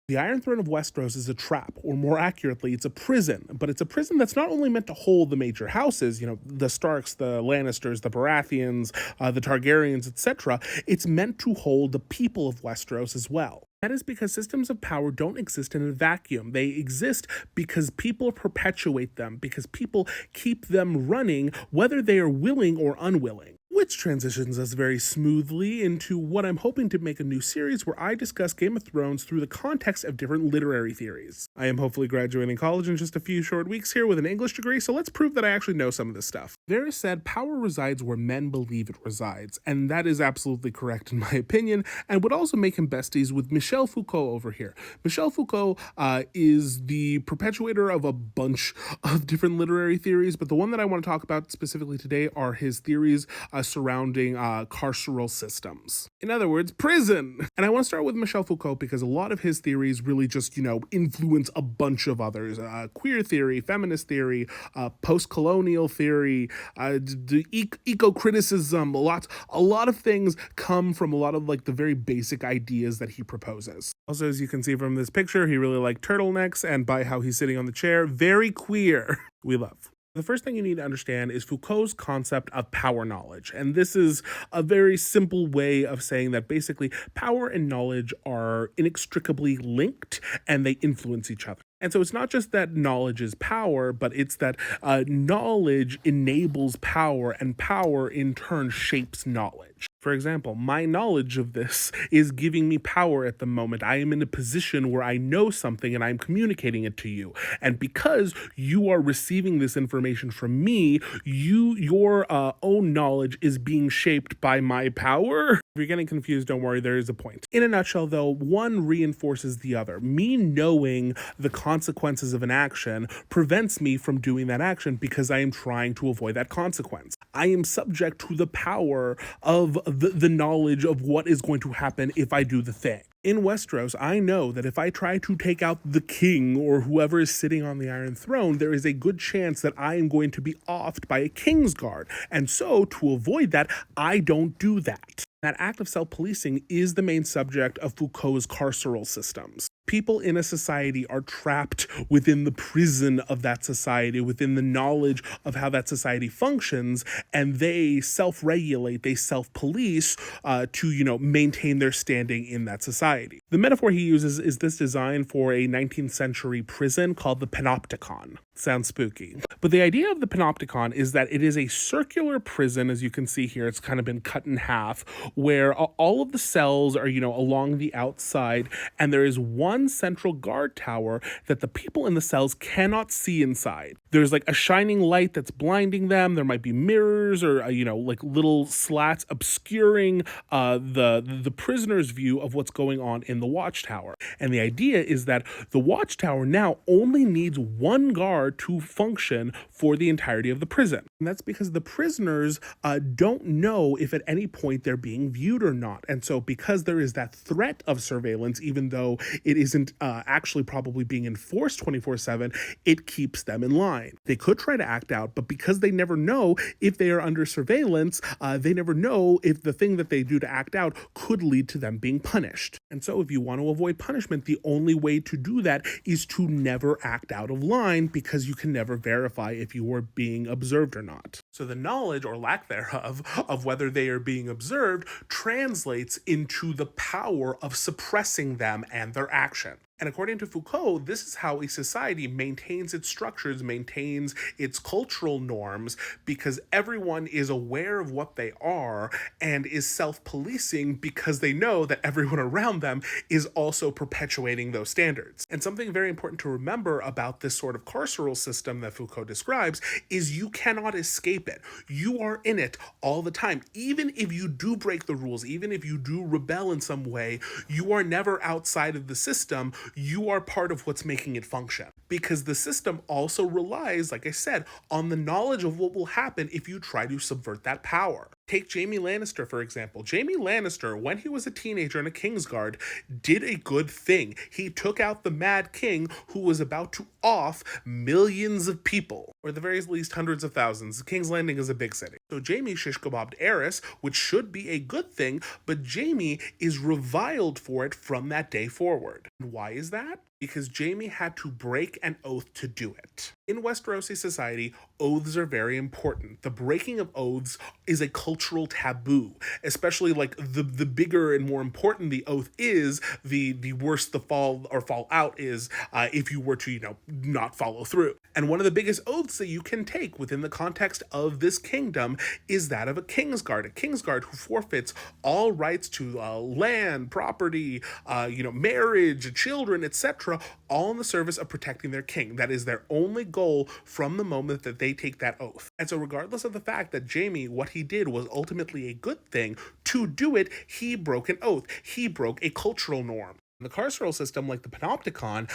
The Iron Throne of Westeros is a trap, or more accurately, it's a prison. But it's a prison that's not only meant to hold the major houses, the Starks, the Lannisters, the Baratheons, the Targaryens, etc. It's meant to hold the people of Westeros as well. That is because systems of power don't exist in a vacuum. They exist because people perpetuate them, because people keep them running, whether they are willing or unwilling. Which transitions us very smoothly into what I'm hoping to make a new series where I discuss Game of Thrones through the context of different literary theories. I am hopefully graduating college in just a few short weeks here with an English degree, so let's prove that I actually know some of this stuff. There is said power resides where men believe it resides, and that is absolutely correct in my opinion, and would also make him besties with Michel Foucault over here. Michel Foucault is the perpetuator of a bunch of different literary theories, but the one that I want to talk about specifically today are his theories surrounding carceral systems. In other words, prison. And I want to start with Michel Foucault because a lot of his theories really just, influence a bunch of others. Queer theory, feminist theory, post-colonial theory, eco-criticism, a lot of things come from a lot of the very basic ideas that he proposes. Also, as you can see from this picture, he really liked turtlenecks, and by how he's sitting on the chair, very queer. We love. The first thing you need to understand is Foucault's concept of power knowledge. And this is a very simple way of saying that basically power and knowledge are inextricably linked and they influence each other. And so it's not just that knowledge is power, but it's that knowledge enables power and power in turn shapes knowledge. For example, my knowledge of this is giving me power at the moment. I am in a position where I know something and I'm communicating it to you. And because you are receiving this information from me, your own knowledge is being shaped by my power. If you're getting confused, don't worry, there is a point. In a nutshell, though, one reinforces the other. Me knowing the consequences of an action prevents me from doing that action because I am trying to avoid that consequence. I am subject to the power of the knowledge of what is going to happen if I do the thing. In Westeros, I know that if I try to take out the king or whoever is sitting on the Iron Throne, there is a good chance that I am going to be offed by a Kingsguard. And so, to avoid that, I don't do that. That act of self-policing is the main subject of Foucault's carceral systems. People in a society are trapped within the prison of that society, within the knowledge of how that society functions, and they self-regulate, they self-police to, maintain their standing in that society. The metaphor he uses is this design for a 19th century prison called the panopticon. Sounds spooky. But the idea of the panopticon is that it is a circular prison, as you can see here, it's kind of been cut in half, where all of the cells are, along the outside, and there is one central guard tower that the people in the cells cannot see inside. There's a shining light that's blinding them. There might be mirrors or, little slats obscuring the prisoner's view of what's going on in the watchtower. And the idea is that the watchtower now only needs one guard to function for the entirety of the prison. And that's because the prisoners don't know if at any point they're being viewed or not. And so because there is that threat of surveillance, even though it isn't actually probably being enforced 24/7, it keeps them in line. They could try to act out, but because they never know if they are under surveillance, they never know if the thing that they do to act out could lead to them being punished. And so if you want to avoid punishment, the only way to do that is to never act out of line, because you can never verify if you are being observed or not. So the knowledge, or lack thereof, of whether they are being observed translates into the power of suppressing them and their action. And according to Foucault, this is how a society maintains its structures, maintains its cultural norms, because everyone is aware of what they are and is self-policing because they know that everyone around them is also perpetuating those standards. And something very important to remember about this sort of carceral system that Foucault describes is you cannot escape it. You are in it all the time. Even if you do break the rules, even if you do rebel in some way, you are never outside of the system. You are part of what's making it function. because the system also relies, like I said, on the knowledge of what will happen if you try to subvert that power. Take Jaime Lannister, for example. Jaime Lannister, when he was a teenager in a Kingsguard, did a good thing. He took out the Mad King who was about to off millions of people, or at the very least hundreds of thousands. King's Landing is a big city. So Jaime shish kebabbed Eris, which should be a good thing, but Jaime is reviled for it from that day forward. And why is that? Because Jaime had to break an oath to do it. In Westerosi society, oaths are very important. The breaking of oaths is a cultural taboo, especially like the bigger and more important the oath is, the worse the fall out is if you were to, not follow through. And one of the biggest oaths that you can take within the context of this kingdom is that of a Kingsguard who forfeits all rights to land, property, marriage, children, etc., all in the service of protecting their king. That is their only goal from the moment that they take that oath. And so regardless of the fact that Jaime, what he did was ultimately a good thing, to do it, he broke an oath. He broke a cultural norm. In the carceral system, like the Panopticon,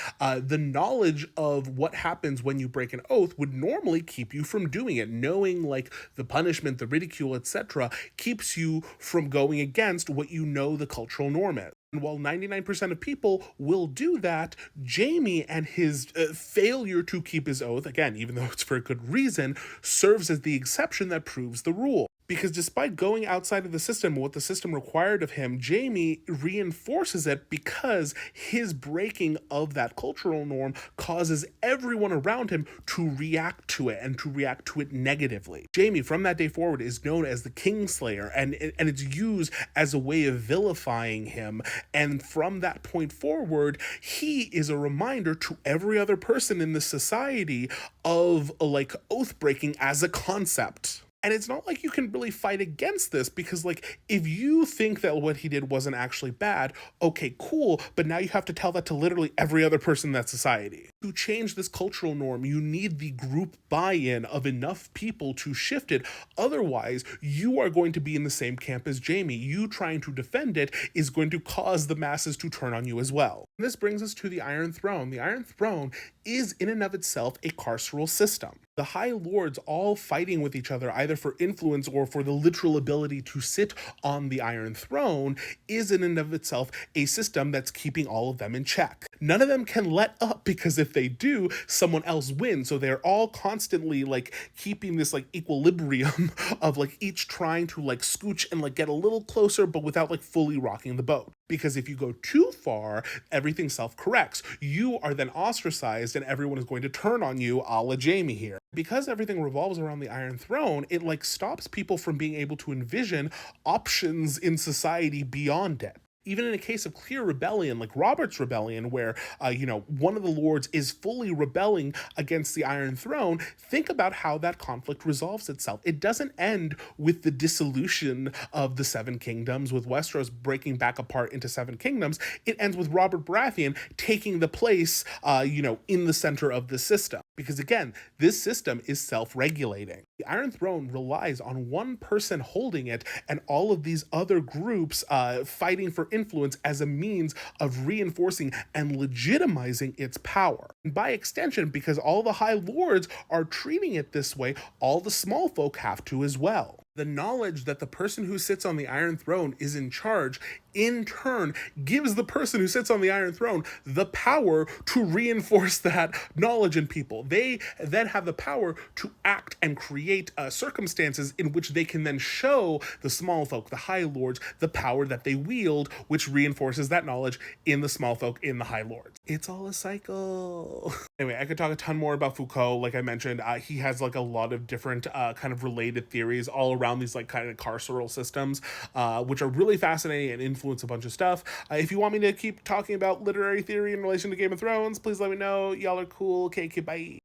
the knowledge of what happens when you break an oath would normally keep you from doing it. Knowing like the punishment, the ridicule, etc., keeps you from going against what you know the cultural norm is. And while 99% of people will do that, Jaime and his failure to keep his oath, again, even though it's for a good reason, serves as the exception that proves the rule. Because despite going outside of the system, what the system required of him, Jaime reinforces it because his breaking of that cultural norm causes everyone around him to react to it and to react to it negatively. Jaime, from that day forward, is known as the Kingslayer, and it's used as a way of vilifying him. And from that point forward, he is a reminder to every other person in the society of like oath breaking as a concept. And it's not like you can really fight against this because, like, if you think that what he did wasn't actually bad, okay, cool, but now you have to tell that to literally every other person in that society. To change this cultural norm, you need the group buy-in of enough people to shift it. Otherwise, you are going to be in the same camp as Jaime. You trying to defend it is going to cause the masses to turn on you as well. And this brings us to the Iron Throne. The Iron Throne is in and of itself a carceral system. The High Lords all fighting with each other, either for influence or for the literal ability to sit on the Iron Throne, is in and of itself a system that's keeping all of them in check. None of them can let up because if they do, someone else wins. So they're all constantly like keeping this like equilibrium of like each trying to like scooch and like get a little closer, but without like fully rocking the boat. Because if you go too far, everything self-corrects. You are then ostracized and everyone is going to turn on you, a la Jaime here. Because everything revolves around the Iron Throne, it like stops people from being able to envision options in society beyond it. Even in a case of clear rebellion, like Robert's rebellion, where, one of the lords is fully rebelling against the Iron Throne, think about how that conflict resolves itself. It doesn't end with the dissolution of the Seven Kingdoms, with Westeros breaking back apart into Seven Kingdoms. It ends with Robert Baratheon taking the place, in the center of the system. Because again, this system is self-regulating. The Iron Throne relies on one person holding it and all of these other groups fighting for influence as a means of reinforcing and legitimizing its power. And by extension, because all the High Lords are treating it this way, all the small folk have to as well. The knowledge that the person who sits on the Iron Throne is in charge, in turn, gives the person who sits on the Iron Throne the power to reinforce that knowledge in people. They then have the power to act and create circumstances in which they can then show the small folk, the High Lords, the power that they wield, which reinforces that knowledge in the small folk, in the High Lords. It's all a cycle. Anyway, I could talk a ton more about Foucault. Like I mentioned, he has like a lot of different kind of related theories all around these like kind of carceral systems, which are really fascinating and influence a bunch of stuff. If you want me to keep talking about literary theory in relation to Game of Thrones, please let me know. Y'all are cool. Okay, bye.